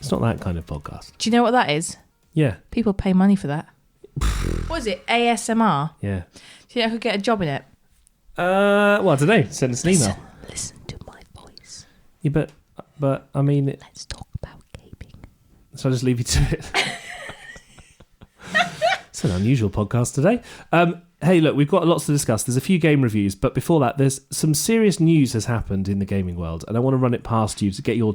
It's not that kind of podcast. Do you know what that is? Yeah. People pay money for that. What is it? ASMR? Yeah. Do you think I could get a job in it? Well, I don't know. Send us an email. Listen to my voice. Yeah, but I mean... Let's talk about gaming. So I'll just leave you to it. It's an unusual podcast today. Hey, look, we've got lots to discuss. There's a few game reviews, but before that, there's some serious news has happened in the gaming world, and I want to run it past you to get your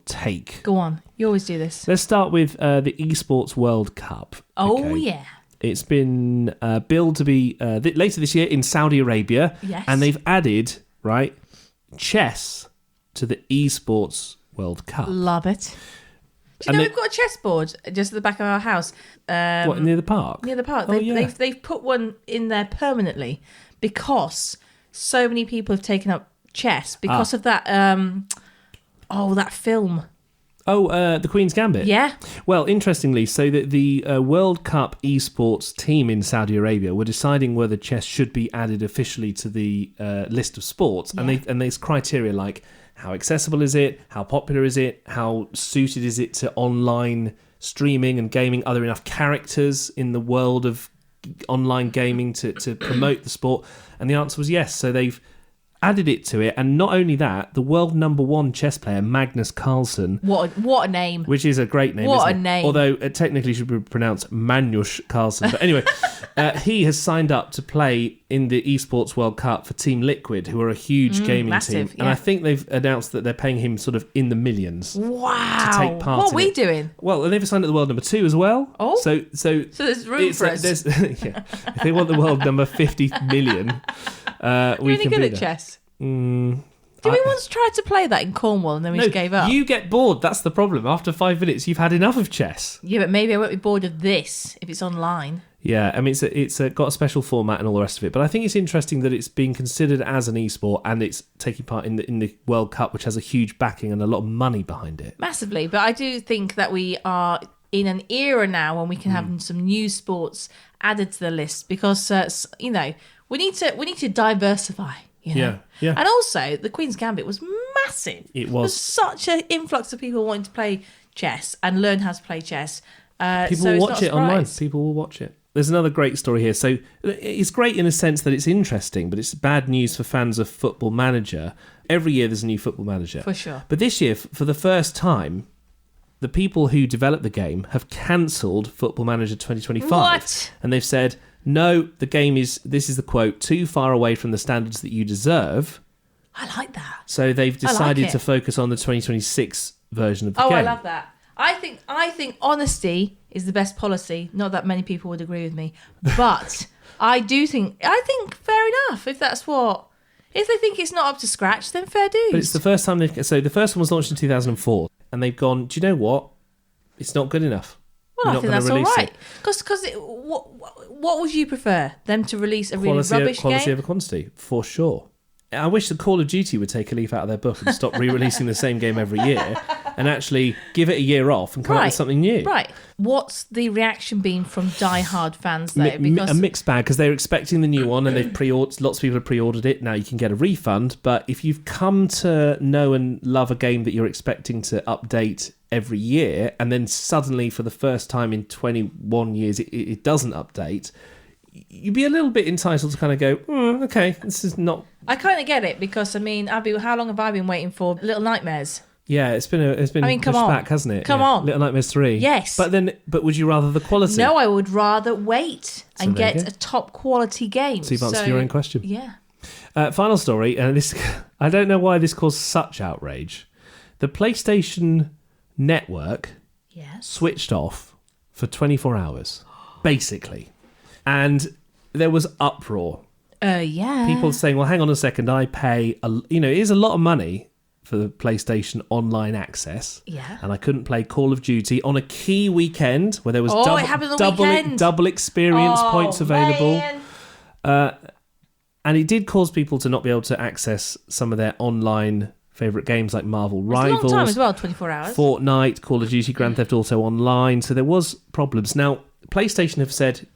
take. Go on. You always do this. Let's start with the Esports World Cup. Oh, Okay. yeah. It's been billed to be later this year in Saudi Arabia. Yes. And they've added, right, chess to the Esports World Cup. Love it. Do you know we've got a chessboard just at the back of our house? What, near the park? Near the park. Oh, yeah. They've put one in there permanently because so many people have taken up chess because of that, that film. Oh, the Queen's Gambit? Yeah. Well, interestingly, so that the World Cup esports team in Saudi Arabia were deciding whether chess should be added officially to the list of sports. Yeah. And there's criteria like how accessible is it, how popular is it, how suited is it to online streaming and gaming, are there enough characters in the world of online gaming to promote the sport? And the answer was yes. So they've added it to it, and not only that, the world number one chess player Magnus Carlsen, what a name, which is a great name, what isn't a it? name, although it technically should be pronounced Magnus Carlsen, but anyway, he has signed up to play in the Esports World Cup for Team Liquid, who are a huge gaming massive, team, yeah. and I think they've announced that they're paying him sort of in the millions. Wow, to take part what are in we it. doing? Well, and they've signed up the world number 2 as well. Oh, so there's room for us. Yeah. If they want the world number 50 million, You're we any can good be at there. chess? Mm, Did we once try to play that in Cornwall and then we just gave up? You get bored. That's the problem. After 5 minutes, you've had enough of chess. Yeah, but maybe I won't be bored of this if it's online. Yeah, I mean, it's got a special format and all the rest of it. But I think it's interesting that it's being considered as an esport and it's taking part in the World Cup, which has a huge backing and a lot of money behind it. Massively. But I do think that we are in an era now when we can have some new sports added to the list because, we need to diversify. You know? Yeah. And also, the Queen's Gambit was massive. It was. There was such an influx of people wanting to play chess and learn how to play chess. People will watch it online. People will watch it. There's another great story here. So it's great in a sense that it's interesting, but it's bad news for fans of Football Manager. Every year there's a new Football Manager. For sure. But this year, for the first time, the people who developed the game have cancelled Football Manager 2025. What? And they've said, no, the game is, this is the quote, too far away from the standards that you deserve. I like that. So they've decided it. to focus on the 2026 version of the game. Oh, I love that. I think honesty is the best policy. Not that many people would agree with me, but I think fair enough. If they think it's not up to scratch, then fair dues. But it's the first time so the first one was launched in 2004, and they've gone, do you know what? It's not good enough. Well, I think that's all right. Because what would you prefer? Them to release a really rubbish quality game? over quantity, for sure. I wish the Call of Duty would take a leaf out of their book and stop re-releasing the same game every year and actually give it a year off and come up with something new. Right. What's the reaction been from die-hard fans, though? Because a mixed bag, because they're expecting the new one and they've pre-ordered. Lots of people have pre-ordered it. Now you can get a refund. But if you've come to know and love a game that you're expecting to update every year, and then suddenly for the first time in 21 years it doesn't update, you'd be a little bit entitled to kind of go, okay, this is not... I kind of get it because, I mean, how long have I been waiting for Little Nightmares? Yeah, it's been pushed back, hasn't it? Come on. Little Nightmares 3. Yes. But would you rather the quality? No, I would rather wait and there you get go. a top quality game. So you've answered your own question. Yeah. Final story, and this I don't know why this caused such outrage. The PlayStation Network switched off for 24 hours, basically. And there was uproar. Yeah. People saying, well, hang on a second, I pay, it is a lot of money for the PlayStation online access. Yeah. And I couldn't play Call of Duty on a key weekend where there was double experience points available. And it did cause people to not be able to access some of their online favourite games like Marvel Rivals. It's a long time as well, 24 hours. Fortnite, Call of Duty, Grand Theft Auto Online. So there was problems. Now, PlayStation have said,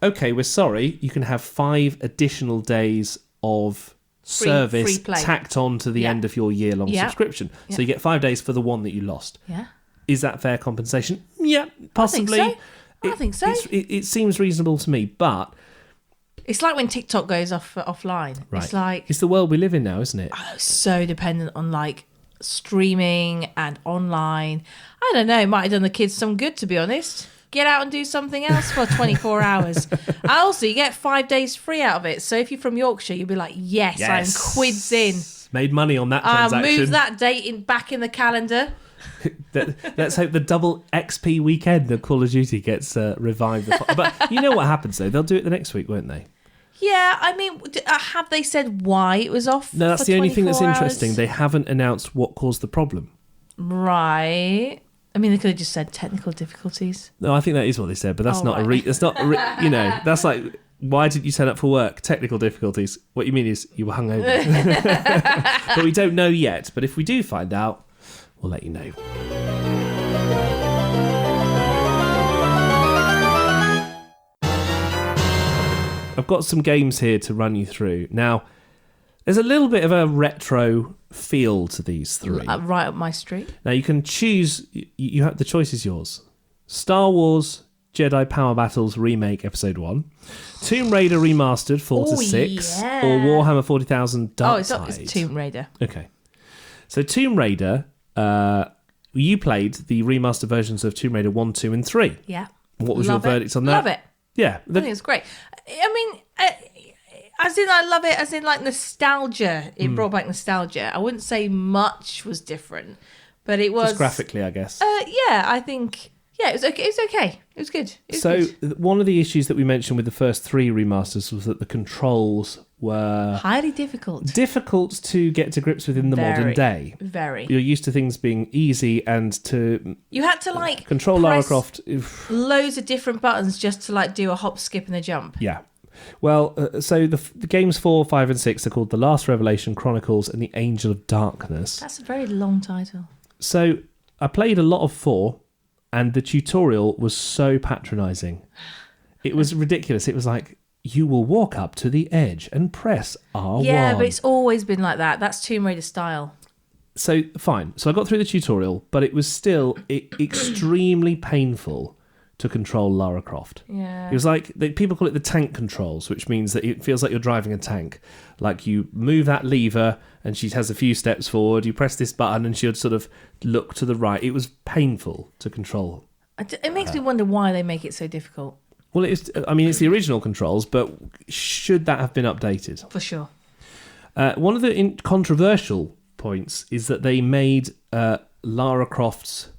okay, we're sorry, you can have 5 additional days of service free play tacked on to the end of your year-long subscription. So you get 5 days for the one that you lost. Yeah. Is that fair compensation? Yeah, possibly. I think so. It seems reasonable to me, but it's like when TikTok goes offline. right. It's like it's the world we live in now, isn't it? so dependent on like streaming and online. I don't know. It might have done the kids some good, to be honest. Get out and do something else for 24 hours. And also, you get 5 days free out of it. So if you're from Yorkshire, you'll be like, yes. I'm quids in. Made money on that transaction. Move that date back in the calendar. Let's hope the double XP weekend of Call of Duty gets revived. But you know what happens, though? They'll do it the next week, won't they? Yeah, I mean, have they said why it was off? No, that's the only thing that's hours? interesting. They haven't announced what caused the problem. Right. I mean, they could have just said technical difficulties. No, I think that is what they said, but that's that's not that's like, why didn't you turn up for work? Technical difficulties. What you mean is you were hungover. But we don't know yet. But if we do find out, we'll let you know. I've got some games here to run you through. Now, there's a little bit of a retro feel to these three. Right up my street. Now, you can choose. You have the choice is yours. Star Wars Jedi Power Battles Remake Episode 1, Tomb Raider Remastered 4 to 6, yeah. or Warhammer 40,000 Dark Side. It's Tomb Raider. Okay. So Tomb Raider, you played the remastered versions of Tomb Raider 1, 2 and 3. Yeah. What was your verdict on that? Love it. Yeah. I think it's great. I mean, as in I love it, as in like nostalgia. It brought back nostalgia. I wouldn't say much was different, but it was... Just graphically, I guess. Yeah, I think... Yeah, it was okay. It was good. One of the issues that we mentioned with the first 3 remasters was that the controls were... highly difficult. Difficult to get to grips with in the modern day. Very. You're used to things being easy and to... You had to like... control Lara Croft. Loads of different buttons just to like do a hop, skip and a jump. Yeah. Well, so the games 4, 5 and 6 are called The Last Revelation, Chronicles and The Angel of Darkness. That's a very long title. So I played a lot of 4 and the tutorial was so patronising. It was ridiculous. It was like, you will walk up to the edge and press R1. Yeah, but it's always been like that. That's Tomb Raider style. So, fine. So I got through the tutorial, but it was still extremely painful to control Lara Croft. Yeah. It was like, people call it the tank controls, which means that it feels like you're driving a tank. Like you move that lever and she has a few steps forward, you press this button and she would sort of look to the right. It was painful to control. It makes me wonder why they make it so difficult. Well, it's the original controls, but should that have been updated? For sure. One of the controversial points is that they made Lara Croft's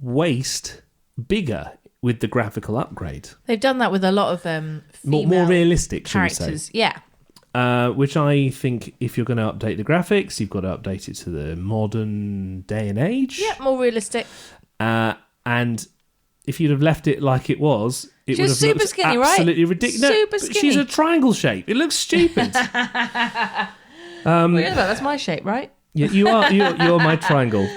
waist bigger with the graphical upgrade. They've done that with a lot of female more realistic characters. Yeah. Which I think if you're going to update the graphics, you've got to update it to the modern day and age. Yeah, more realistic. And if you'd have left it like it was, it would have super looked skinny, absolutely right? ridiculous. Super skinny. She's a triangle shape. It looks stupid. That's my shape, right? Yeah, you're my triangle.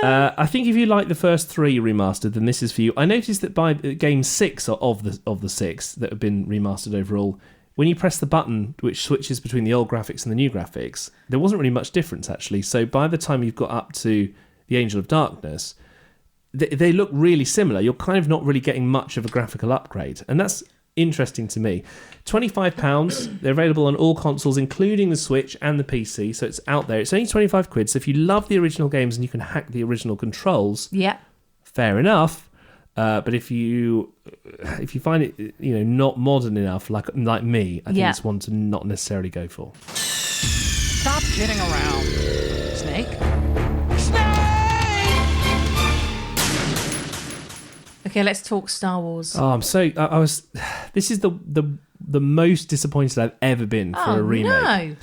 I think if you like the first 3 remastered, then this is for you. I noticed that by game 6 of the 6 that have been remastered overall, when you press the button which switches between the old graphics and the new graphics, there wasn't really much difference actually. So by the time you've got up to the Angel of Darkness, they look really similar. You're kind of not really getting much of a graphical upgrade, and that's interesting to me. £25. They're available on all consoles, including the Switch and the PC, so it's out there. It's only 25 quid, so if you love the original games and you can hack the original controls, yeah, fair enough. But if you find it not modern enough, like me, I think it's one to not necessarily go for. Stop kidding around. Snake. Okay, let's talk Star Wars. Oh, I was. This is the most disappointed I've ever been for a remake. No.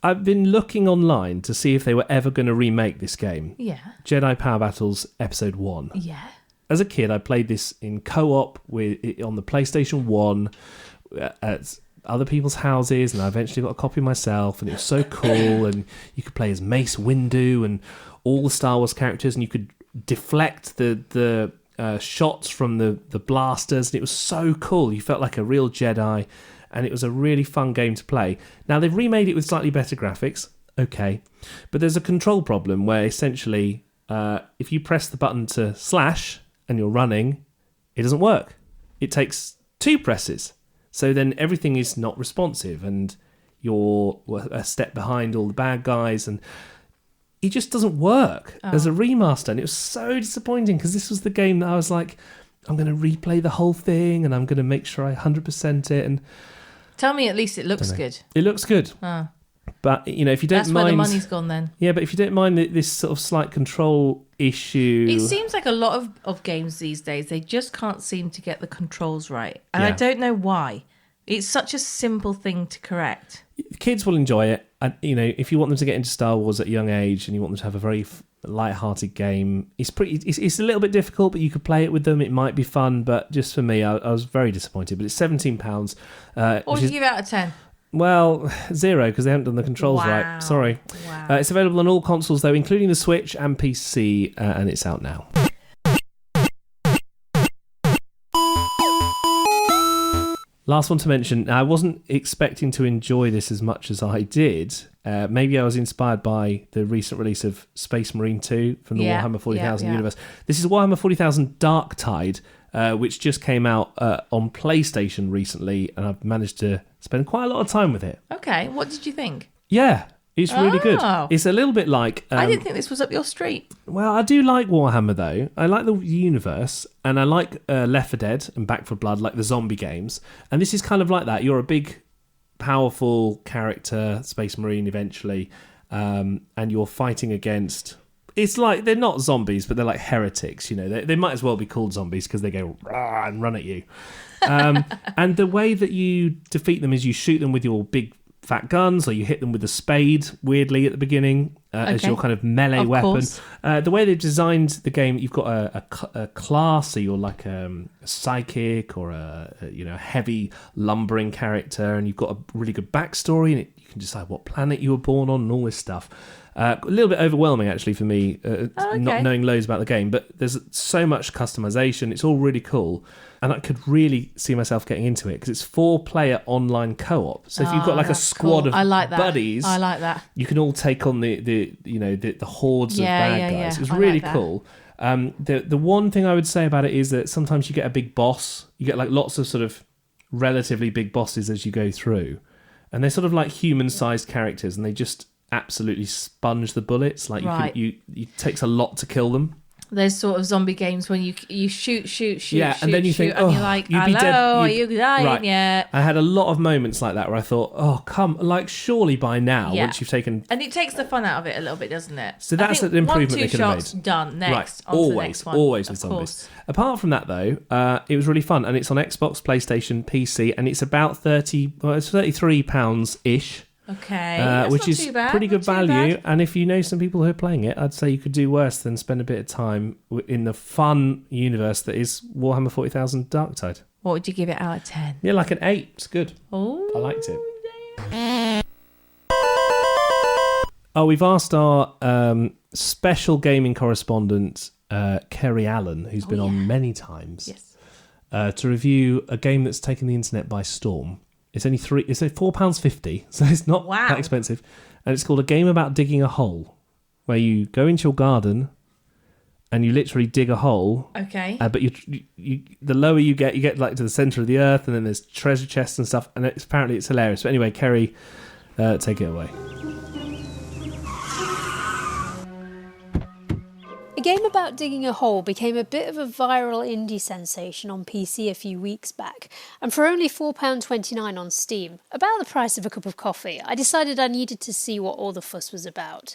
I've been looking online to see if they were ever going to remake this game. Yeah. Jedi Power Battles Episode 1. Yeah. As a kid, I played this in co-op on the PlayStation 1 at other people's houses, and I eventually got a copy myself, and it was so cool, and you could play as Mace Windu and all the Star Wars characters, and you could deflect the shots from the blasters, and it was so cool. You felt like a real Jedi, and it was a really fun game to play. Now, they've remade it with slightly better graphics, okay, but there's a control problem where essentially if you press the button to slash and you're running, it doesn't work. It takes 2 presses. So then everything is not responsive and you're a step behind all the bad guys, and it just doesn't work as a remaster. And it was so disappointing because this was the game that I was like, I'm going to replay the whole thing and I'm going to make sure I 100% it. And tell me at least it looks good. it looks good. But, if you don't That's mind... where the money's gone then. Yeah, but if you don't mind this sort of slight control issue... It seems like a lot of games these days, they just can't seem to get the controls right. And I Yeah. don't know why. It's such a simple thing to correct. Kids will enjoy it. And, if you want them to get into Star Wars at a young age and you want them to have a very light-hearted game, it's a little bit difficult, but you could play it with them. It might be fun, but just for me, I was very disappointed. But it's £17. What would you give it out of 10? Well, 0, because they haven't done the controls right. Sorry. Wow. It's available on all consoles, though, including the Switch and PC, and it's out now. Last one to mention. I wasn't expecting to enjoy this as much as I did. Maybe I was inspired by the recent release of Space Marine 2 from the Warhammer 40,000 universe. This is Warhammer 40,000 Dark Tide, which just came out on PlayStation recently, and I've managed to spend quite a lot of time with it. Okay, what did you think? Yeah, it's really good. Oh. It's a little bit like... I didn't think this was up your street. Well, I do like Warhammer, though. I like the universe, and I like Left 4 Dead and Back 4 Blood, like the zombie games. And this is kind of like that. You're a big, powerful character, Space Marine eventually, and you're fighting against... It's like, they're not zombies, but they're like heretics, They might as well be called zombies because they go rah and run at you. And the way that you defeat them is you shoot them with your big fat guns, or you hit them with a spade, weirdly, at the beginning, as your kind of melee weapon. The way they've designed the game, you've got a class, so you're like a psychic or a heavy lumbering character, and you've got a really good backstory, and you can decide what planet you were born on and all this stuff. A little bit overwhelming, actually, for me, not knowing loads about the game, but there's so much customization. It's all really cool, and I could really see myself getting into it because it's 4-player online co-op. So if you've got like a squad of buddies, I like that. You can all take on the hordes of bad guys. Yeah. It's really cool. The one thing I would say about it is that sometimes you get a big boss. You get like lots of sort of relatively big bosses as you go through, and they're sort of like human-sized characters, and they just absolutely sponge the bullets. Like it takes a lot to kill them. There's sort of zombie games when you shoot, and then you think, and you're like, hello, are you dying yet? I had a lot of moments like that where I thought, surely by now, once you've taken... And it takes the fun out of it a little bit, doesn't it? So that's an improvement they could have made. Done, next, right. on to the next one. Always with zombies. Apart from that, though, it was really fun, and it's on Xbox, PlayStation, PC, and it's about it's £33-ish. Okay, which not is too bad, pretty good not too value. bad. And if you know some people who are playing it, I'd say you could do worse than spend a bit of time in the fun universe that is Warhammer 40,000 Dark Tide. What would you give it out of 10? Yeah, like an 8. It's good. Oh, I liked it. Oh, we've asked our special gaming correspondent, Kerry Allen, who's been on many times, to review a game that's taken the internet by storm. It's only £4.50, so it's not that expensive. And it's called A Game About Digging a Hole, where you go into your garden and you literally dig a hole. Okay. But you the lower you get like to the centre of the earth, and then there's treasure chests and stuff, and apparently it's hilarious. But anyway, Kerry, take it away. A Game About Digging a Hole became a bit of a viral indie sensation on PC a few weeks back, and for only £4.29 on Steam, about the price of a cup of coffee, I decided I needed to see what all the fuss was about.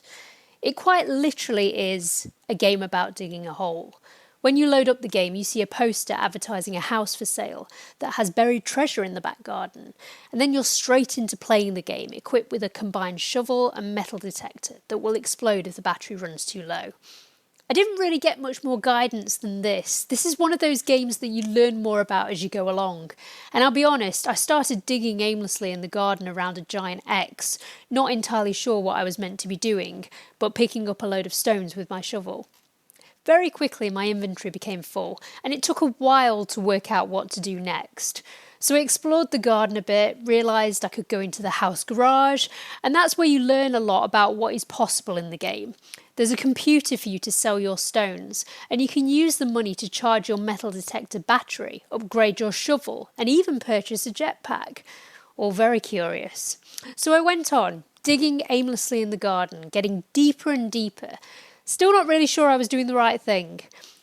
It quite literally is a game about digging a hole. When you load up the game, you see a poster advertising a house for sale that has buried treasure in the back garden, and then you're straight into playing the game, equipped with a combined shovel and metal detector that will explode if the battery runs too low. I didn't really get much more guidance than this. This is one of those games that you learn more about as you go along. And I'll be honest, I started digging aimlessly in the garden around a giant X, not entirely sure what I was meant to be doing, but picking up a load of stones with my shovel. Very quickly my inventory became full, and it took a while to work out what to do next. So I explored the garden a bit, realised I could go into the house garage, and that's where you learn a lot about what is possible in the game. There's a computer for you to sell your stones, and you can use the money to charge your metal detector battery, upgrade your shovel, and even purchase a jetpack. All very curious. So I went on, digging aimlessly in the garden, getting deeper and deeper. Still not really sure I was doing the right thing.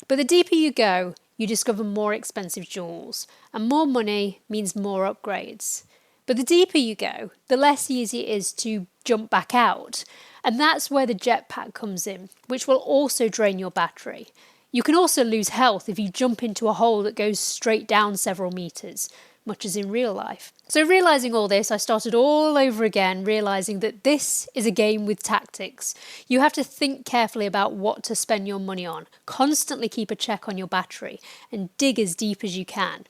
But the deeper you go, you discover more expensive jewels, and more money means more upgrades. But the deeper you go, the less easy it is to jump back out. And that's where the jetpack comes in, which will also drain your battery. You can also lose health if you jump into a hole that goes straight down several meters, much as in real life. So realising all this, I started all over again, realising that this is a game with tactics. You have to think carefully about what to spend your money on, constantly keep a check on your battery, and dig as deep as you can.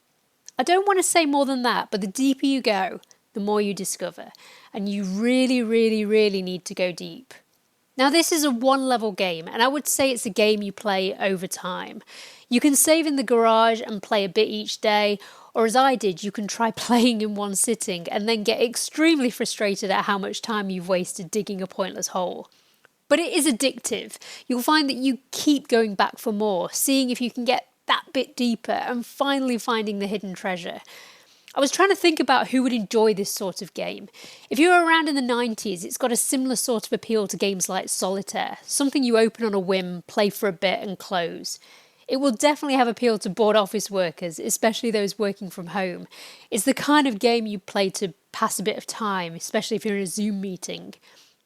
I don't want to say more than that, but the deeper you go, the more you discover. And you really, really, really need to go deep. Now, this is a one-level game, and I would say it's a game you play over time. You can save in the garage and play a bit each day, or as I did, you can try playing in one sitting and then get extremely frustrated at how much time you've wasted digging a pointless hole. But it is addictive. You'll find that you keep going back for more, seeing if you can get that bit deeper and finally finding the hidden treasure. I was trying to think about who would enjoy this sort of game. If you were around in the 90s, it's got a similar sort of appeal to games like Solitaire, something you open on a whim, play for a bit and close. It will definitely have appeal to bored office workers, especially those working from home. It's the kind of game you play to pass a bit of time, especially if you're in a Zoom meeting.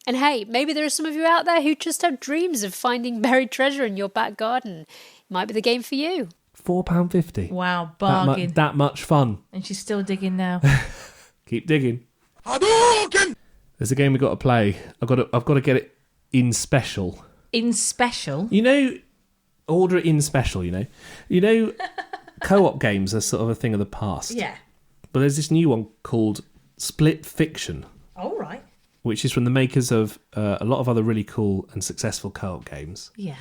And hey, maybe there are some of you out there who just have dreams of finding buried treasure in your back garden. It might be the game for you. £4.50. Wow, bargain. That much fun. And she's still digging now. Keep digging. There's a game we've got to play. I've got to get it in special. In special? You know, order it in special, you know. Co-op games are sort of a thing of the past. Yeah. But there's this new one called Split Fiction. All right. Which is from the makers of a lot of other really cool and successful co-op games. Yeah.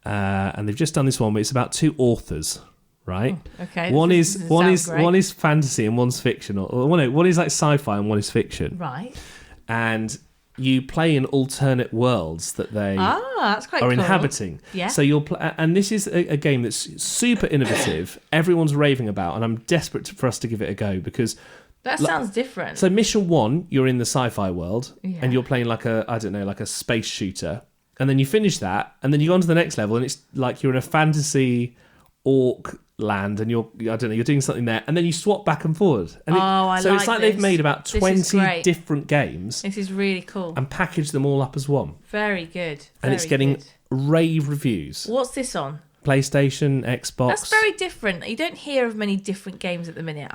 And they've just done this one where it's about two authors, right? Oh, okay. One is fantasy and one's fiction, or one is like sci-fi and one is fiction. Right. And you play in alternate worlds that they that's quite are cool. Inhabiting. Yeah. So you'll and this is a game that's super innovative. Everyone's raving about, and I'm desperate for us to give it a go because. That sounds different. So mission 1, you're in the sci-fi world, Yeah. and you're playing like a space shooter. And then you finish that, and then you go on to the next level, and it's like you're in a fantasy orc land, and you're doing something there, and then you swap back and forward. And it's like they've made about 20 different games. This is really cool. And packaged them all up as one. Very good. And it's getting rave reviews. What's this on? PlayStation, Xbox. That's very different. You don't hear of many different games at the minute.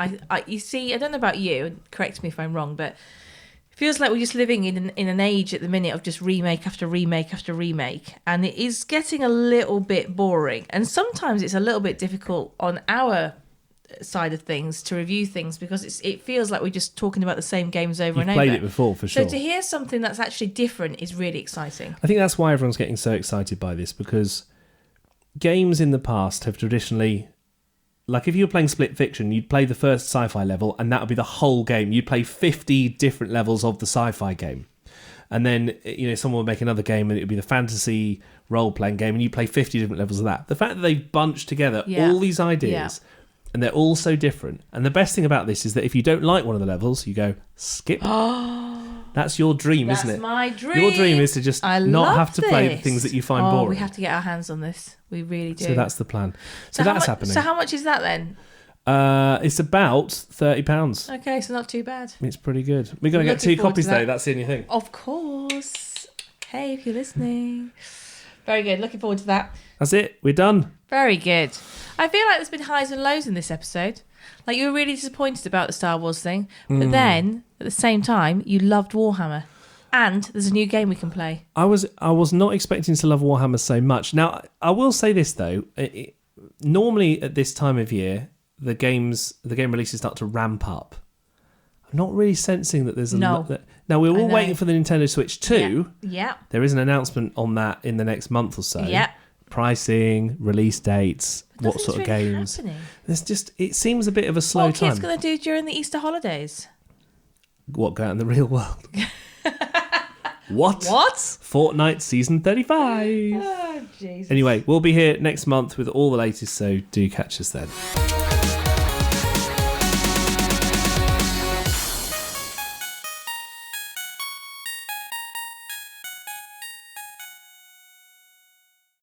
You see, I don't know about you, and correct me if I'm wrong, but it feels like we're just living in an age at the minute of just remake after remake after remake, and it is getting a little bit boring. And sometimes it's a little bit difficult on our side of things to review things because it feels like we're just talking about the same games over and over. You've played it before, for sure. So to hear something that's actually different is really exciting. I think that's why everyone's getting so excited by this, because games in the past have traditionally, like if you were playing Split Fiction, you'd play the first sci-fi level and that would be the whole game. You'd play 50 different levels of the sci-fi game. And then, someone would make another game and it would be the fantasy role-playing game and you play 50 different levels of that. The fact that they've bunched together all these ideas and they're all so different. And the best thing about this is that if you don't like one of the levels, you go, skip. That's your dream, isn't it? That's my dream. Your dream is to just not have to play the things that you find boring. We have to get our hands on this. We really do. So that's the plan. So that's happening. So how much is that then? It's about £30. Okay, so not too bad. It's pretty good. We're going to get 2 copies though. That's the only thing. Of course. Hey, if you're listening. Very good. Looking forward to that. That's it. We're done. Very good. I feel like there's been highs and lows in this episode. Like you were really disappointed about the Star Wars thing, but then at the same time you loved Warhammer, and there's a new game we can play. I was not expecting to love Warhammer so much. Now I will say this though, normally at this time of year the game releases start to ramp up. I'm not really sensing that there's a lot. Now we're all waiting for the Nintendo Switch 2. Yeah. There is an announcement on that in the next month or so. Yeah. Pricing, release dates, what sort of games. Happening. There's just, it seems a bit of a slow time. What are kids going to do during the Easter holidays? What, go out in the real world? What? Fortnite Season 35. Oh, Jesus. Anyway, we'll be here next month with all the latest, so do catch us then.